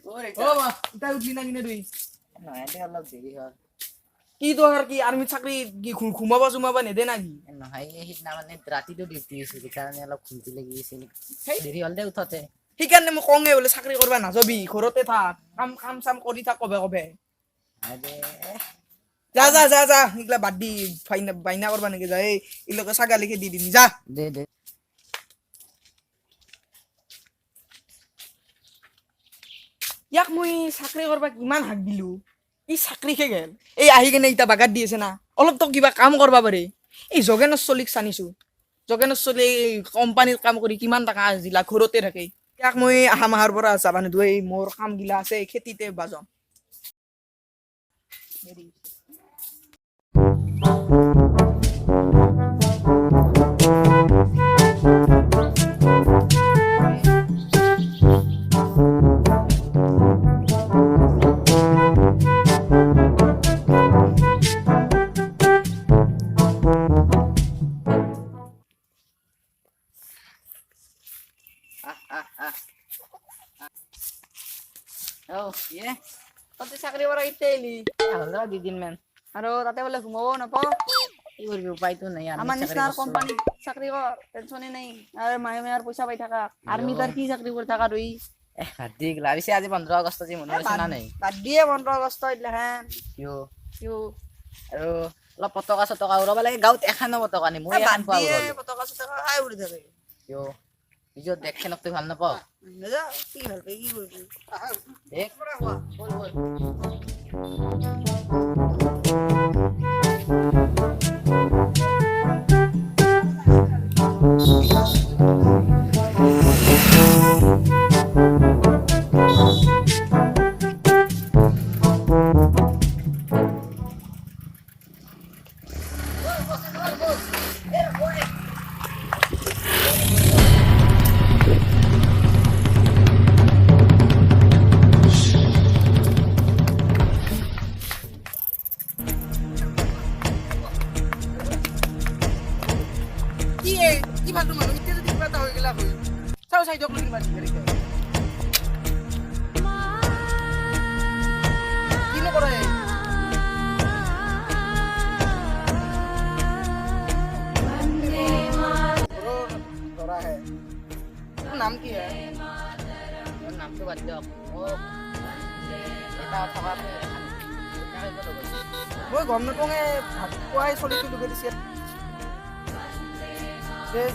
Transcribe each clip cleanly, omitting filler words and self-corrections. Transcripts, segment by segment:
বা ইতা উঠলি না কিনে তুই নহয় দে অলপ দেৰি হ'ল কি তোৰ কি আৰ্মিত চাকৰি কি ঘুমাবা নেদে নাকি নহয় সিদিনা মানে ৰাতিটো ডিউটি আছিল সেইকাৰণে অলপ ঘুমটি লাগি আছিল সেই দেৰি হ'ল দে উঠতে সেইকাৰণে মই কওঁগে বোলে চাকৰি কৰবা নাযাবি ঘৰতে থাক কাম চাম কৰি থাক কবে দে যা সেইগিলা বাদ দি বাইনা কৰবা নেকি যা এই ইলোকে ছাগালিকে দি দিম যা দে ইয়াক মই চাকৰি কৰবা কিমান হাক দিলো ই চাকৰিকে গেল এই আহি কেনে ইতা বাগাত দি আছে না অলপ তো কিবা কাম কৰবা পাৰি এই যোগেনৰ চলিক চানিছো যোগেনৰ চলি কোম্পানীত কাম কৰি কিমান টকা দিলা ঘৰতে থাকে ইয়াক মই আহা মাহৰ পৰা যাবা নিদো এই মোৰ কাম গিলা আছে খেতিতে বাজম ততে চাকৰি কৰা ইতে এলি হ'ল দুদিনমান আৰু তাতে বোলে ঘুমাবও নাপাওঁ কি কৰিবি উপায়তো নাই আমাৰ নিচিনা কোম্পানী চাকৰি কৰ টেনচনে নাই আৰু মাহে পইচা পাই থাকা আৰ্মিত আৰু কি চাকৰি কৰি থাকা তুই পিছে আজি 15 আগষ্ট যি মনত আছে না নাই বাদ দিয়ে 15 আগষ্ট এইগিলাখান কিয় আৰু অলপ পতকা চতকা উৰাব লাগে গাঁৱত এখানো পতকা নি মই এখন পাওঁ পতকা চতকা খাই উৰি থাকে কিয় নিজৰ দেশখনক তই ভাল নাপাৱ নেযা কি ভাল পাই কি কৰিবি দেখ কি ভাল মানুহ এতিয়া যদি কিবা এটা হৈ গেলা হয় চাও চাই দিয়ক কিবা কি নকৰে ধৰা হে নাম কি হে নামটো বাদ দিয়ক এটা থকা মই গম নাপাওঁ ভাত খোৱাই চলিটো ডুবে দিছে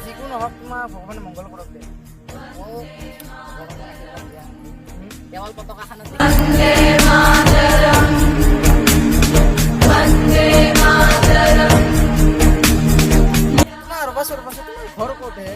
যিকোনো হওক তোমাৰ ভগৱানে মংগল কৰক দে কেৱল পতাকাখনত ৰবাচোন তোমাৰ ঘৰ ক'তে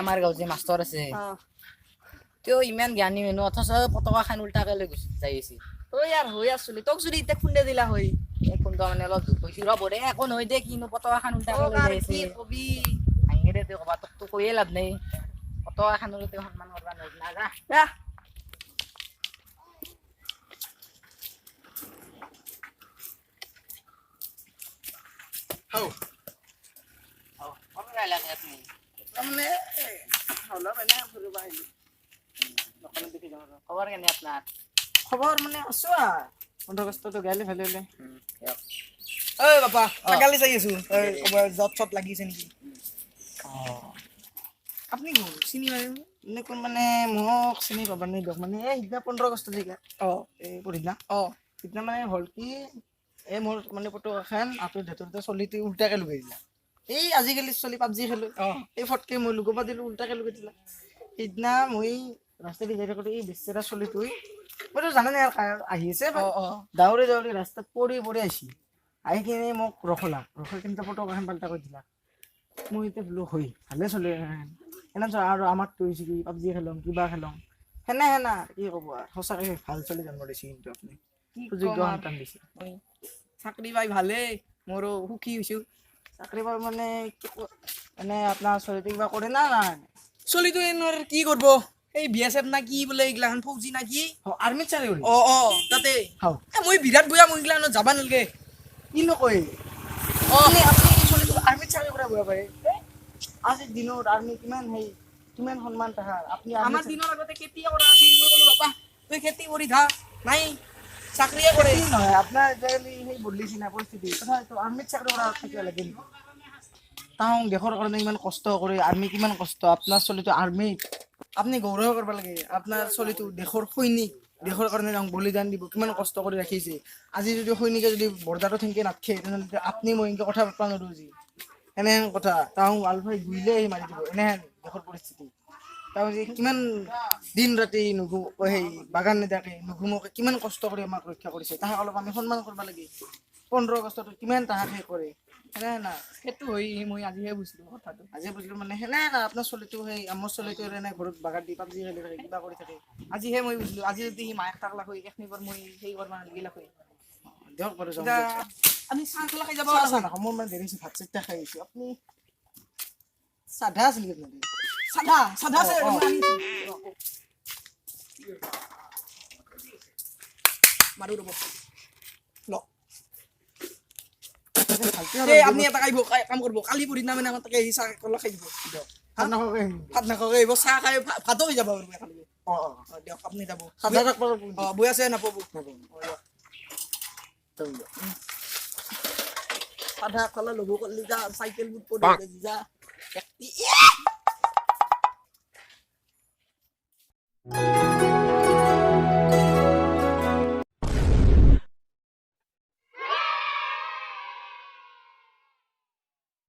আমাৰ গাঁৱত যে মাষ্টৰ আছে তেওঁ ইমান জ্ঞানী মানুহ অথচ পতাকাখন উল্টাকে লৈ যাই আছে হৈ আছিলি তোক যদি এতিয়া খুন্দে দিলা হয় এই ফোনটো মানে অলপ দুখ পাইছো ৰ'ব দে একো নহয় দে কিনো পতাকাখন উল্টাকে লৈ যাই আছে কবি ভাঙি দে ক'বা তোকতো কৈয়ে লাভ নাই পতাকাখনলৈ তেওঁ সন্মান কৰিব নাজা খবৰ কেনে আপোনাৰ খবৰ মানে আছো বন্দোবস্তটো গেলে ভালে হলে ঐ বাপা ছাগালি চাই আছো জত চত লাগিছে নেকি আপুনি চিনি পায় কোন মানে মোক চিনি পাবা নাই দিয়ক মানে এই সিদিনা 15 আগষ্ট জেগা এই পঢ়িলা সিদিনা মানে হ'ল কি এই মোৰ মানে পতাকাখন আপুনি ধেতৰতে চলিটো উল্টাকে লগাই দিলা এই আজিকালি চলি পাবজি খেলো এই ফটকে মই লুকাব দিলো উল্টাকে লগাই দিলা সিদিনা মই ৰাস্তা দি যাই থাকোঁতে এই বেচেৰা চলিটো মইতো জানানে আহি আছে দাউৰি ৰাস্তাত পৰি আহিছি আহি কিনে মোক ৰখাই কিনে পতাকাখন পাল্টা কৰি দিলা মই এতিয়া বোলো হৈ ভালে চলে এনে আৰু আমাক কৈছে কি পাবজি খেলং কিবা খেলং হেনা কি ক'ব সঁচাকে ভাল চলি জন্ম দিছে কিন্তু আপুনি যোগ্য সন্তান দিছে চাকৰি পাই ভালেই মোৰো সুখী হৈছো চাকৰি পাব মানে মানে আপোনাৰ ছোৱালীটো কিবা কৰে না নাই চলিটো এনৰ কি কৰিব এই BSF না কি বোলে এইগিলাখান ফৌজি না কি আৰ্মিত চাকৰি কৰি তাতে হাও মই বিৰাট বয়া মই এইগিলাখানত যাবা নালগে কি নকয় আপুনি ছোৱালীটো আৰ্মিত চাকৰি কৰা বয়া পাৰে আজিৰ দিনত আৰ্মি কিমান কিমান সন্মান তাহাৰ আপুনি আমাৰ দিনৰ আগতে খেতিয়ে কৰা আছিল মই ক'লো বাপা তই খেতি কৰি থা নাই চাকৰিয়ে কৰে নহয় আপোনাৰ আজিকালি বদলিছে না পৰিস্থিতি তথাপিতো আৰ্মিত চাকৰি কৰা থাকিব লাগে নেকি তাহোঁ দেশৰ কাৰণে ইমান কষ্ট কৰে আৰ্মি কিমান কষ্ট আপোনাৰ ছোৱালীটো আৰ্মিত আপুনি গৌৰৱ কৰিব লাগে আপোনাৰ ছোৱালীটো দেশৰ সৈনিক দেশৰ কাৰণে তেওঁক বলিদান দিব কিমান কষ্ট কৰি ৰাখিছে আজি যদি সৈনিকে যদি বৰ্ডাৰত সেনেকে নাথাকে তেনেহ'লে আপুনি মই এনেকে কথা পাতিব নোৱাৰো যি এনেহেন কথা তাহোঁ আলফাই গুৰিলে মাৰি দিব এনেহেন দেশৰ পৰিস্থিতি তাহোঁ যে কিমান দিন ৰাতি বাগান নেদাকে নুঘুমকে কিমান কষ্ট কৰি আমাক ৰক্ষা কৰিছে তাহাক অলপ আমি সন্মান কৰিব লাগে 15 আগষ্টত কিমান তাহাক কৰে সেনে না সেইটো হয় মই আজিহে বুজিলো কথাটো আজি বুজিলো মানে সেনে না আপোনাৰ ছোৱালীটো আমাৰ ছোৱালীটো এনে ঘৰত বাগান দি পাবজি খেলি থাকে কিবা কৰি থাকে আজিহে মই বুজিলো আজি যদি সি মায়েক তাকলা হৈ এখনিবাৰ মই সেই কৰিব নালাগিলা হৈ দিয়ক বাৰু যাওঁ এতিয়া আমি চাহ খালা খাই যাব চাহ নাখাওঁ মোৰ মানে দেৰি হৈছে ভাত চাতটা খাই আহিছোঁ আপুনি চাধা আছিল কিন্তু চাধা চাধা আছে অ, অ। মই আনিছো মাৰো ৰ'ব ল এই আপুনি এটা কাম কৰিব কালি পৰহিদিনা মানে আমাৰ তাকে চাহ কলা খাই দিব দিয়ক ভাত নাখাওঁকে আহিব চাহ খাই ভাতো হৈ যাব আৰু একেলগে দিয়ক আপুনি যাব বৈ আছে নাপাব সাধা কলা ল'ব কৰিলি যা চাইকেল বুট পৰি যা